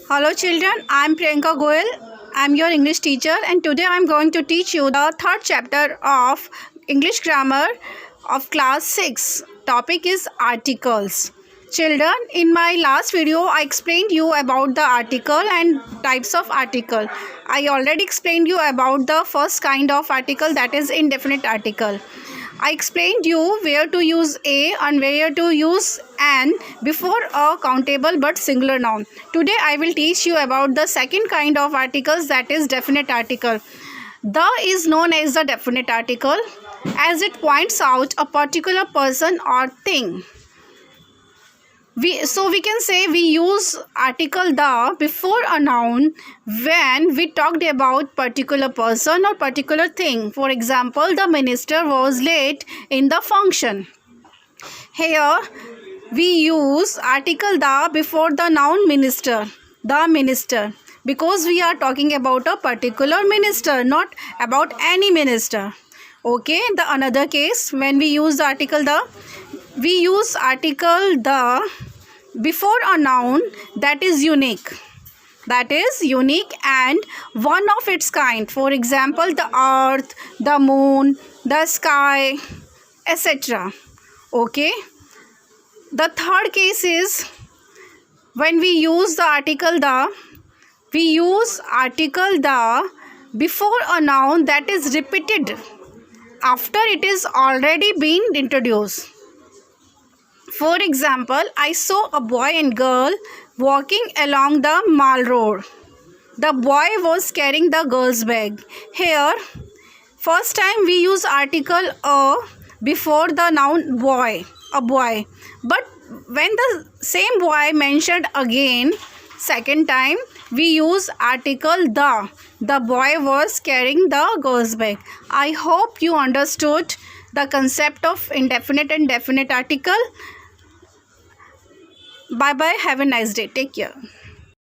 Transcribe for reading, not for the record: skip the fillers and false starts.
Hello children, I am Priyanka Goel. I am your English teacher and today I am going to teach you the third chapter of English grammar of class 6. Topic is articles. Children, in my last video I explained you about the article and types of article. I already explained you about the first kind of article, that is indefinite article. I explained you where to use a and where to use an before a countable but singular noun. Today I will teach you about the second kind of articles, that is definite article. The is known as the definite article as it points out a particular person or thing. We can say we use article the before a noun when we talked about particular person or particular thing. For example, the minister was late in the function. Here we use article the before the noun minister, the minister, because we are talking about a particular minister, not about any minister. Okay, the another case when we use the article the, we use article the before a noun that is unique, and one of its kind. For example, the earth, the moon, the sky, etc. Okay, the third case is when we use the article the, we use article the before a noun that is repeated after it is already been introduced. For example, I saw a boy and girl walking along the mall road. The boy was carrying the girl's bag. Here, first time we use article a before the noun boy, a boy. But when the same boy mentioned again, second time, we use article the boy was carrying the girl's bag. I hope you understood the concept of indefinite and definite article. Bye bye, have a nice day, take care.